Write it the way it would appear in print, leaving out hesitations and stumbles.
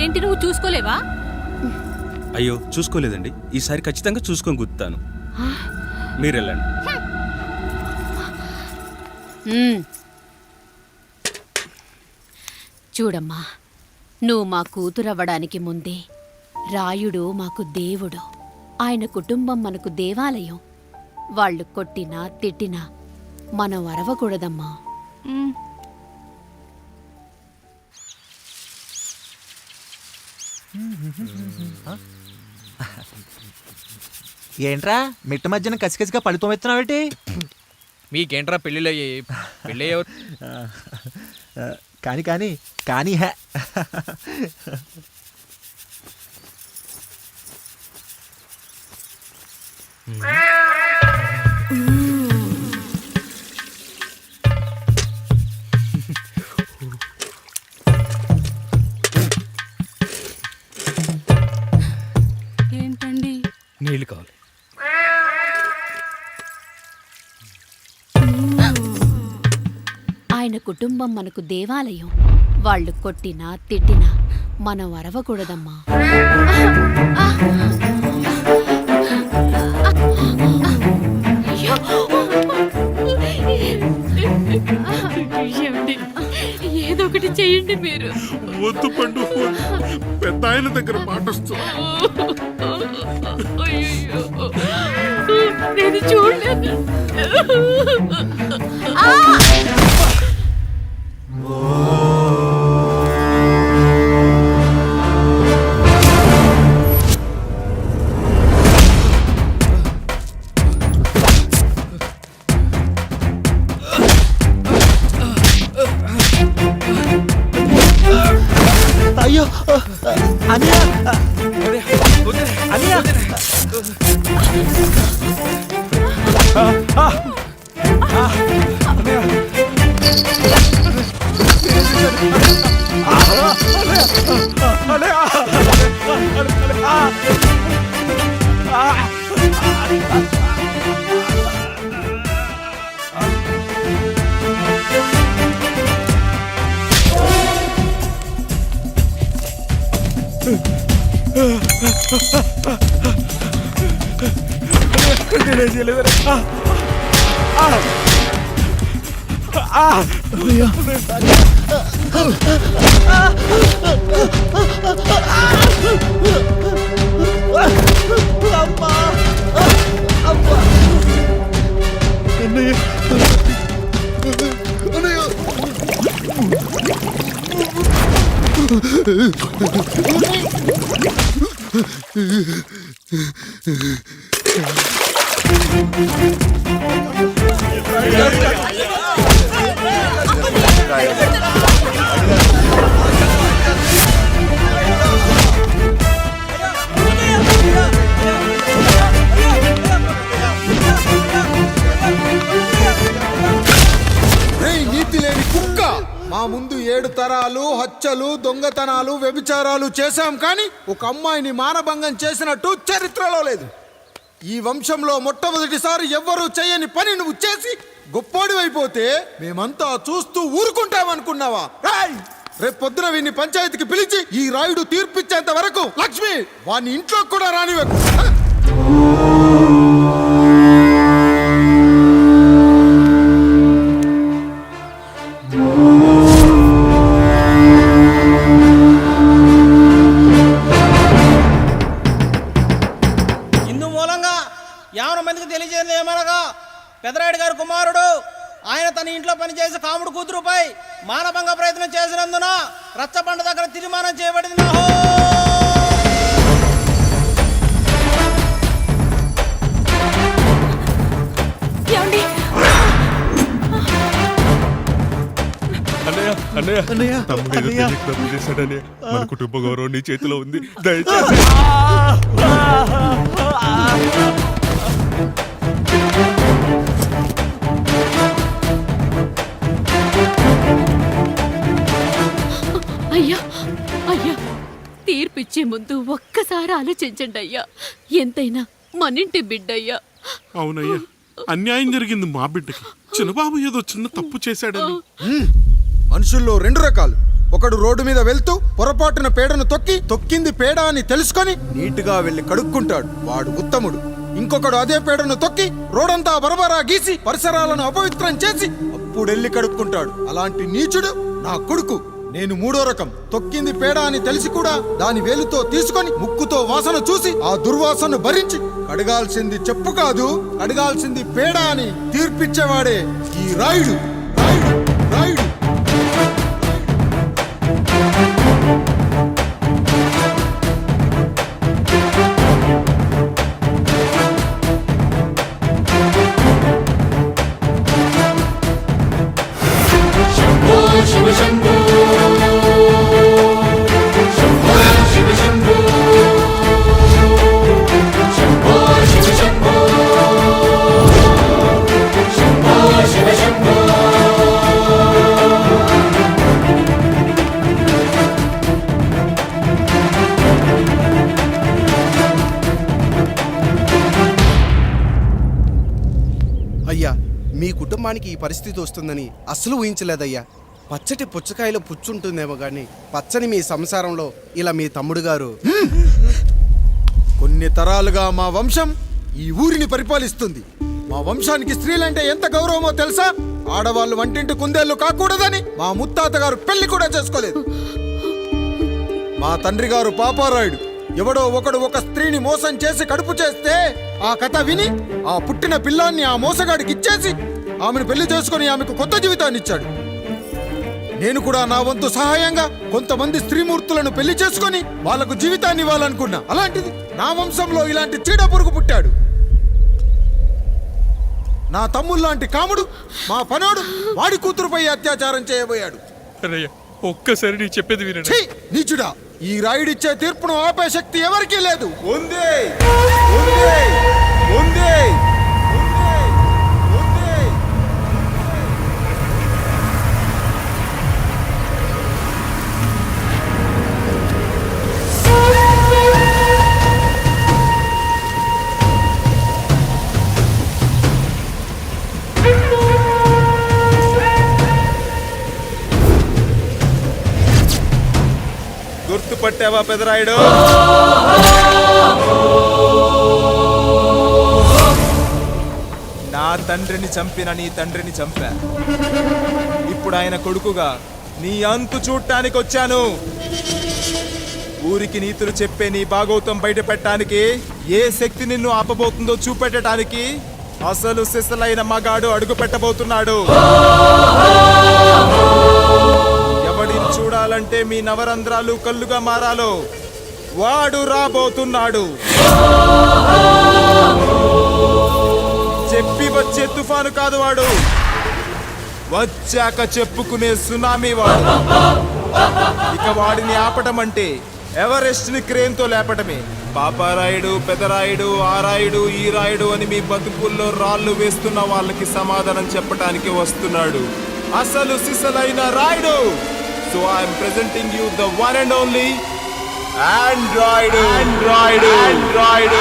ఏంటి నువ్వు చూసుకోలేవా? అయ్యో చూసుకోలేదండి, ఈసారి ఖచ్చితంగా చూసుకొని గుర్తాను. మీరు వెళ్ళండి. చూడమ్మా, నువ్వు మా కూతురవ్వడానికి ముందే రాయుడు మాకు దేవుడు, ఆయన కుటుంబం మనకు దేవాలయం. వాళ్ళు కొట్టినా తిట్టినా మనం అరవకూడదమ్మా. ఏంట్రా మిట్ట మధ్యన కసికసిగా పడితోమెత్తున్నావేటి? మీకేంట్రా పెళ్ళిళ్ళయ్యి? పెళ్ళయ్యే కానీ కానీ కానీ హే ఏంటండి? నీళ్ళు కావాలి. ఆయన కుటుంబం మనకు దేవాలయం. వాళ్ళు కొట్టినా తిట్టినా మనం అరవకూడదమ్మా. ఏదో ఒకటి చెయ్యండి మీరు. వద్దు పండు, పెద్ద ఆయన దగ్గర మాటొస్తూ. నేను చూడలేదు. అయ్యో అనియా అనియా నీతి లేని కుక్క, మా ముందు 7 తరాలు హత్యలు దొంగతనాలు వ్యభిచారాలు చేశాం, కానీ ఒక అమ్మాయిని మానభంగం చేసినట్టు చరిత్రలో లేదు. ఈ వంశంలో మొట్టమొదటిసారి ఎవ్వరూ చేయని పని నువ్వు చేసి గొప్పోడివైపోతే మేమంతా చూస్తూ ఊరుకుంటామనుకున్నావా? రేపు పొద్దున వీడిని పంచాయతీకి పిలిచి ఈ రాయుడు తీర్పిచ్చేంత వరకు లక్ష్మి వాడిని ఇంట్లో కూడా రానివ్వకు. తెలియజేయలేదు ఏమనగా, పెదరాయుడు గారి కుమారుడు ఆయన తన ఇంట్లో పనిచేసే కాముడు కూతురుపై మానభంగ ప్రయత్నం చేసినందున రచ్చబండ దగ్గర తీర్మానం చేయబడింది. మన కుటుంబ గౌరవం నీ చేతిలో ఉంది, దయచేసి. అయ్యా అయ్యా, తీర్పు తీర్పిచ్చే ముందు ఒక్కసారి ఆలోచించండి అయ్యా. ఎంతైనా మనింటి బిడ్డయ్యా. అవునయ్యా, అన్యాయం జరిగింది మా బిడ్డకి. చిన్నబాబు ఏదో చిన్న తప్పు చేశాడని. మనుషుల్లో రెండు రకాలు. ఒకడు రోడ్డు మీద వెళ్తూ పొరపాటున పేడను తొక్కింది పేడ అని తెలుసుకొని నీటుగా వెళ్లి కడుక్కుంటాడు, వాడు ఉత్తముడు. ఇంకొకడు అదే పేడను తొక్కి రోడంతా బరబరా గీసి పరిసరాలను అపవిత్రం చేసి అప్పుడెళ్ళి కడుక్కుంటాడు. అలాంటి నీచుడు నా కొడుకు. నేను మూడో రకం. తొక్కింది పేడ అని తెలిసి కూడా దాని వేలుతో తీసుకొని ముక్కుతో వాసన చూసి ఆ దుర్వాసన భరించి కడగాల్సింది చెప్పు కాదు, కడగాల్సింది పేడ అని తీర్పిచ్చేవాడే ఈ రాయుడు. రాయుడు. అయ్యా, మీ కుటుంబానికి ఈ పరిస్థితి వస్తుందని అస్సలు ఊహించలేదయ్యా. పచ్చటి పుచ్చకాయలో పుచ్చుంటుందేమో గాని పచ్చని మీ సంసారంలో ఇలా మీ తమ్ముడు గారు. కొన్ని తరాలుగా మా వంశం ఈ ఊరిని పరిపాలిస్తుంది. మా వంశానికి స్త్రీలంటే ఎంత గౌరవమో తెలుసా? ఆడవాళ్ళు వంటింటి కుందేళ్లు కాకూడదని మా ముత్తాత గారు పెళ్లి కూడా చేసుకోలేదు. మా తండ్రి గారు పాపారాయుడు ఎవడో ఒకడు ఒక స్త్రీని మోసం చేసి కడుపు చేస్తే ఆ కథ విని ఆ పుట్టిన పిల్లాన్ని ఆ మోసగాడికి ఇచ్చేసి ఆమెను పెళ్లి చేసుకుని ఆమెకు కొత్త జీవితాన్ని ఇచ్చాడు. నేను కూడా నా వంతు సహాయంగా కొంతమంది స్త్రీమూర్తులను పెళ్లి చేసుకుని వాళ్లకు జీవితాన్ని ఇవ్వాలనుకున్నా. అలాంటిది నా వంశంలో ఇలాంటి చీడ పురుగు పుట్టాడు. నా తమ్ముళ్ళలాంటి కాముడు మా పనోడు వాడి కూతురుపై అత్యాచారం చేయబోయాడు. ఒక్కసారి నీ చెప్పేది వినండి. ఛీ! నీచుడా, ఈ రాయుడిచ్చే తీర్పును ఆపే శక్తి ఎవరికీ లేదు. గుర్తుపట్టావా పెదరాయుడు? నా తండ్రిని చంపిన నీ తండ్రిని చంపా. ఇప్పుడు ఆయన కొడుకుగా నీ అంతు చూడటానికి వచ్చాను. ఊరికి నీతులు చెప్పే నీ భాగవతం బయట పెట్టడానికి, ఏ శక్తి నిన్ను ఆపబోతుందో చూపెట్టడానికి అసలు సిసలైన మగాడు అడుగు పెట్టబోతున్నాడు. ఎవడిని చూడాలంటే మీ నవరంధ్రాలు కళ్ళుగా మారాలో వాడు రాబోతున్నాడు. చెప్పి వచ్చే తుఫాను కాదు వాడు, వచ్చాక చెప్పుకునే సునామీ వాడు. ఇక వాడిని ఆపటం అంటే ఎవరెస్ట్ ని క్రేన్ తో లేపటమే. పాపారాయుడు, పెదరాయుడు, ఆ రాయుడు, ఈ రాయుడు అని మీ బతుకుల్లో రాళ్ళు వేస్తున్న వాళ్ళకి సమాధానం చెప్పడానికి వస్తున్నాడు అసలు సిసలైన Rayudu. So I am presenting you the one and only Android. Android.